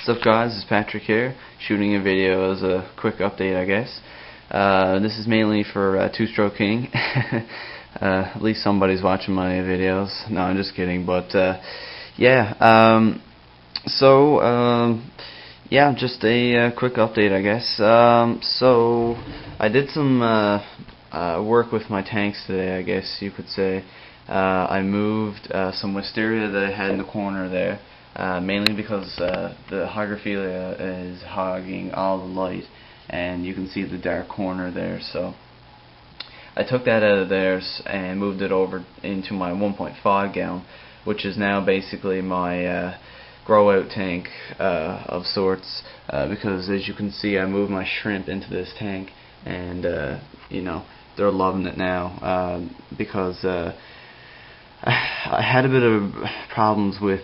What's up guys, it's Patrick here, shooting a video as a quick update I guess. This is mainly for Two-Stroke King. At least somebody's watching my videos. No, I'm just kidding, but yeah, just a quick update I guess. So I did some work with my tanks today, I guess you could say. I moved some wisteria that I had in the corner there. Mainly because the hygrophila is hogging all the light, and you can see the dark corner there. So I took that out of there and moved it over into my 1.5 gallon, which is now basically my grow out tank of sorts, because as you can see I moved my shrimp into this tank, and you know, they're loving it now, because I had a bit of problems with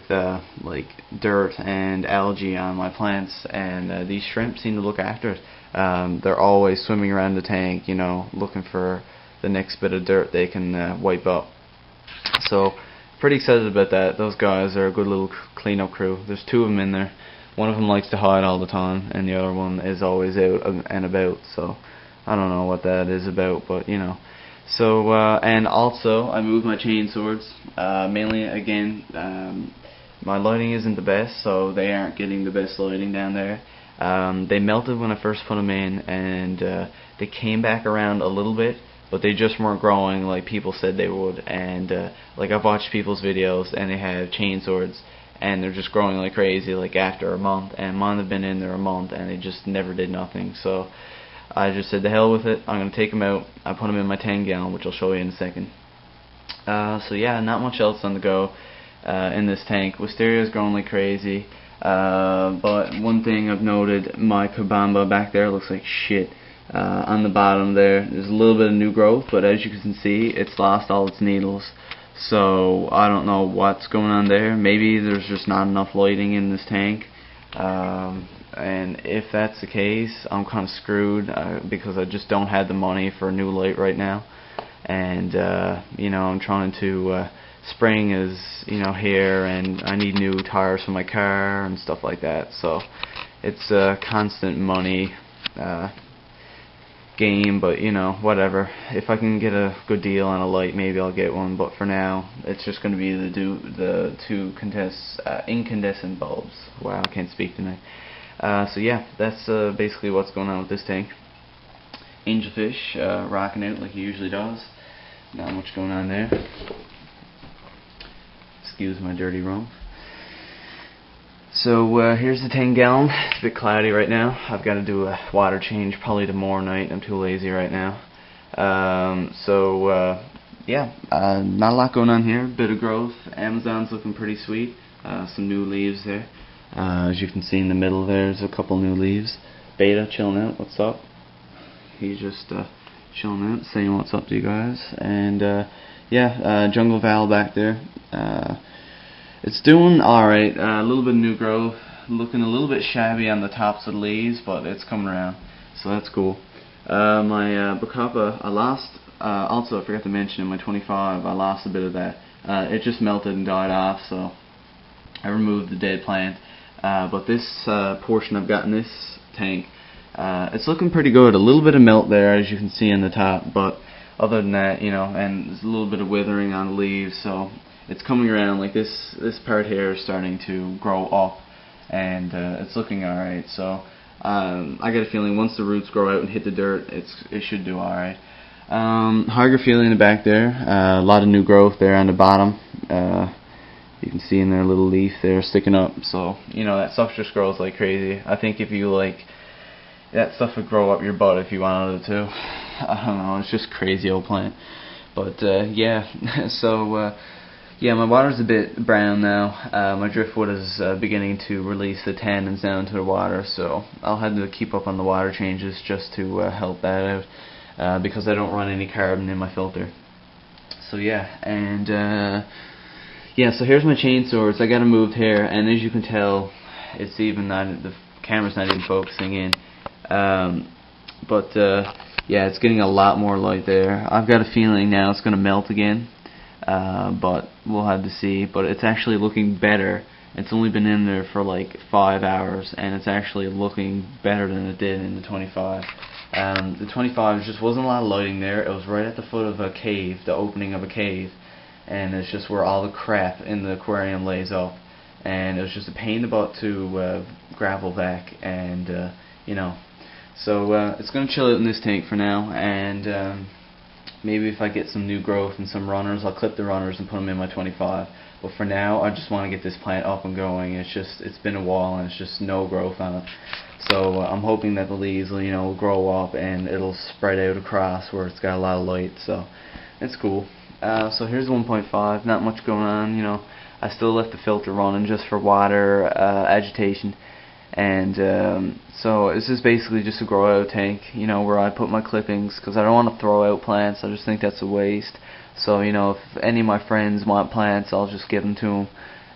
like dirt and algae on my plants, and these shrimp seem to look after it. They're always swimming around the tank, you know, looking for the next bit of dirt they can wipe up. So pretty excited about that. Those guys are a good little cleanup crew. There's two of them in there. One of them likes to hide all the time, and the other one is always out and about. So I don't know what that is about, but you know. So and also I moved my chain swords, mainly again, my lighting isn't the best, so they aren't getting the best lighting down there. They melted when I first put them in, and they came back around a little bit, but they just weren't growing like people said they would. And like I've watched people's videos and they have chain swords and they're just growing like crazy like after a month, and mine have been in there a month and they just never did nothing. So I just said the hell with it, I'm going to take them out. I put them in my 10 gallon, which I'll show you in a second. So yeah, not much else on the go in this tank. Wisteria is growing like crazy, but one thing I've noted, my Kabamba back there looks like shit. On the bottom there's a little bit of new growth, but as you can see it's lost all its needles. So I don't know what's going on there. Maybe there's just not enough lighting in this tank. And if that's the case, I'm kind of screwed, because I just don't have the money for a new light right now. And you know, I'm trying to spring is, you know, here, and I need new tires for my car and stuff like that. So it's a constant money game, but you know, whatever. If I can get a good deal on a light, maybe I'll get one, but for now it's just going to be the two incandescent bulbs. Wow, I can't speak tonight. So yeah, that's basically what's going on with this tank. Angelfish rocking out like he usually does. Not much going on there. Excuse my dirty room. So here's the 10 gallon. It's a bit cloudy right now. I've got to do a water change probably tomorrow night. I'm too lazy right now. Yeah, not a lot going on here. Bit of growth. Amazon's looking pretty sweet. Some new leaves there. As you can see in the middle there's a couple new leaves. Beta chilling out. What's up? He's just chilling out, saying what's up to you guys. And yeah, Jungle Val back there. It's doing alright. A little bit of new growth. Looking a little bit shabby on the tops of the leaves, but it's coming around. So that's cool. My Bacopa, I lost, also I forgot to mention in my 25, I lost a bit of that. It just melted and died off, so I removed the dead plant. But this portion I've got in this tank, it's looking pretty good. A little bit of melt there, as you can see in the top, but other than that, you know, and there's a little bit of withering on the leaves, so it's coming around. Like this part here is starting to grow up, and it's looking alright. So I got a feeling once the roots grow out and hit the dirt, it should do alright. Hygrophila in the back there, a lot of new growth there on the bottom. You can see in their little leaf there sticking up. So you know, that stuff just grows like crazy. I think if you like, that stuff would grow up your butt if you wanted it to. I don't know, it's just crazy old plant. But yeah, so yeah, my water's a bit brown now. My driftwood is beginning to release the tannins down into the water, so I'll have to keep up on the water changes just to help that out, because I don't run any carbon in my filter. So yeah, and yeah, so here's my chain swords. I got them moved here, and as you can tell, it's even not, the camera's not even focusing in. But yeah, it's getting a lot more light there. I've got a feeling now it's going to melt again, but we'll have to see. But it's actually looking better It's only been in there for like 5 hours, and it's actually looking better than it did in the 25. The 25 just wasn't a lot of lighting there. It was right at the foot of a cave, the opening of a cave, and it's just where all the crap in the aquarium lays up. And it was just a pain in the butt to gravel back, and you know, so it's gonna chill out in this tank for now, and maybe if I get some new growth and some runners, I'll clip the runners and put them in my 25. But for now, I just want to get this plant up and going. It's been a while, and it's just no growth on it. So I'm hoping that the leaves will, will grow up and it'll spread out across where it's got a lot of light. So it's cool. So here's 1.5. Not much going on. I still left the filter running just for water agitation. And so this is basically just a grow out tank, where I put my clippings, because I don't want to throw out plants. I just think that's a waste. So if any of my friends want plants, I'll just give them to them,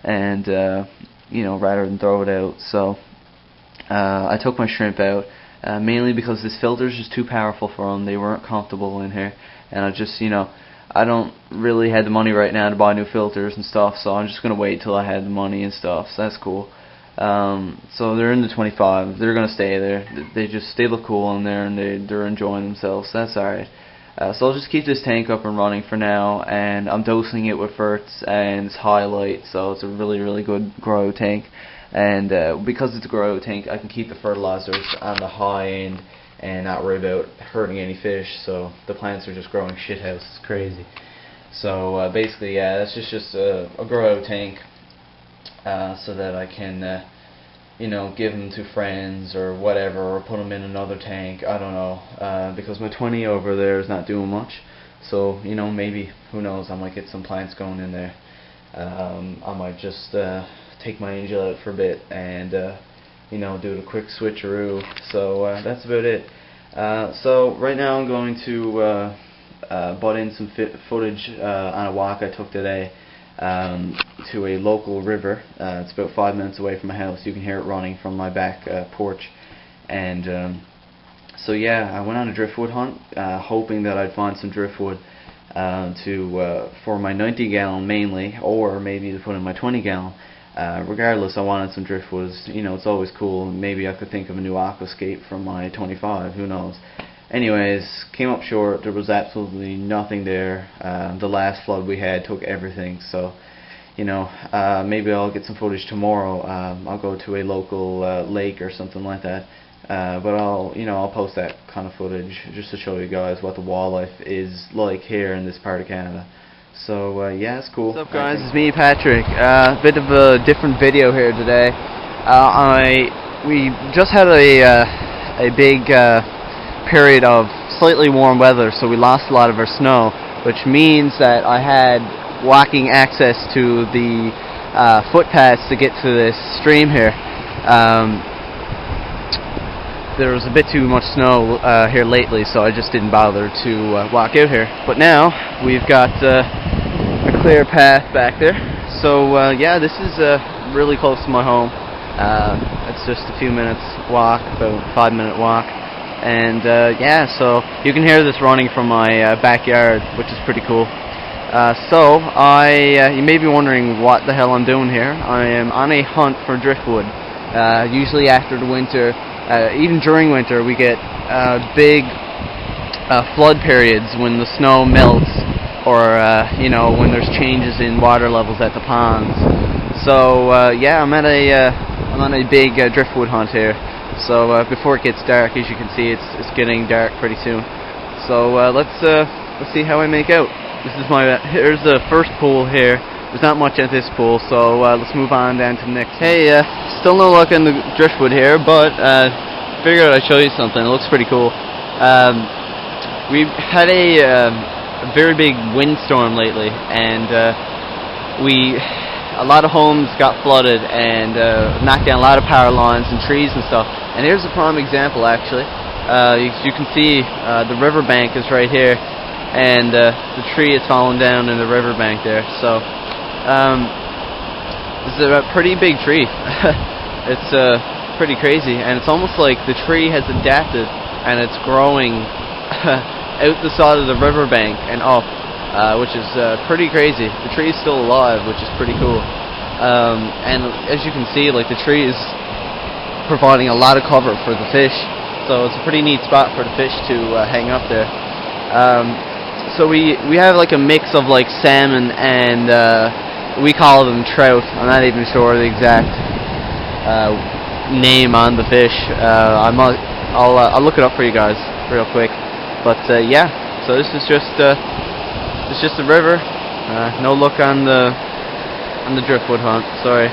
and rather than throw it out. So I took my shrimp out mainly because this filter is just too powerful for them. They weren't comfortable in here, and I just I don't really have the money right now to buy new filters and stuff. So I'm just gonna wait till I have the money and stuff. So that's cool. So they're in the 25. They're gonna stay there. They look cool in there, and they're enjoying themselves. So that's alright. So I'll just keep this tank up and running for now, and I'm dosing it with ferts and it's highlight, so it's a really good grow tank. And because it's a grow tank, I can keep the fertilizers on the high end and not worry about hurting any fish. So the plants are just growing shithouse. It's crazy. So basically, yeah, that's just a grow tank, so that I can give them to friends or whatever, or put them in another tank. I don't know, because my 20 over there is not doing much. So maybe, who knows, I might get some plants going in there. I might just take my angel out for a bit and do a quick switcheroo. So that's about it. So right now I'm going to butt in some footage on a walk I took today. To a local river. It's about 5 minutes away from my house. You can hear it running from my back porch. And so yeah, I went on a driftwood hunt, hoping that I'd find some driftwood for my 90 gallon mainly, or maybe to put in my 20 gallon. Regardless, I wanted some driftwoods. It's always cool. Maybe I could think of a new aquascape from my 25. Who knows? Anyways, came up short. There was absolutely nothing there. The last flood we had took everything. So, maybe I'll get some footage tomorrow. I'll go to a local lake or something like that. But I'll post that kind of footage just to show you guys what the wildlife is like here in this part of Canada. So yeah, it's cool. What's up, guys? It's me, Patrick. Bit of a different video here today. We just had a big period of slightly warm weather, so we lost a lot of our snow, which means that I had walking access to the footpaths to get to this stream here. There was a bit too much snow here lately, so I just didn't bother to walk out here. But now we've got a clear path back there. So yeah, this is really close to my home. It's just a few minutes walk, about a 5-minute walk. And yeah, so you can hear this running from my backyard, which is pretty cool. So you may be wondering what the hell I'm doing here. I am on a hunt for driftwood. Usually after the winter, even during winter, we get big flood periods when the snow melts, or when there's changes in water levels at the ponds. So yeah, I'm on a big driftwood hunt here. So before it gets dark, as you can see, it's getting dark pretty soon. So let's see how I make out. Here's the first pool here. There's not much at this pool, so let's move on down to the next. Hey, still no luck in the driftwood here, but figured I'd show you something. It looks pretty cool. We've had a very big windstorm lately, and a lot of homes got flooded and knocked down a lot of power lines and trees and stuff. And here's a prime example, actually. You can see the riverbank is right here, and the tree is fallen down in the riverbank there. So this is a pretty big tree. It's pretty crazy, and it's almost like the tree has adapted and it's growing out the side of the riverbank and up. Which is pretty crazy. The tree is still alive, which is pretty cool. and as you can see, like, the tree is providing a lot of cover for the fish, so it's a pretty neat spot for the fish to hang up there. So we have like a mix of like salmon and we call them trout. I'm not even sure the exact name on the fish. I'll look it up for you guys real quick. But yeah, so this is just a river. No luck on the driftwood hunt. Sorry.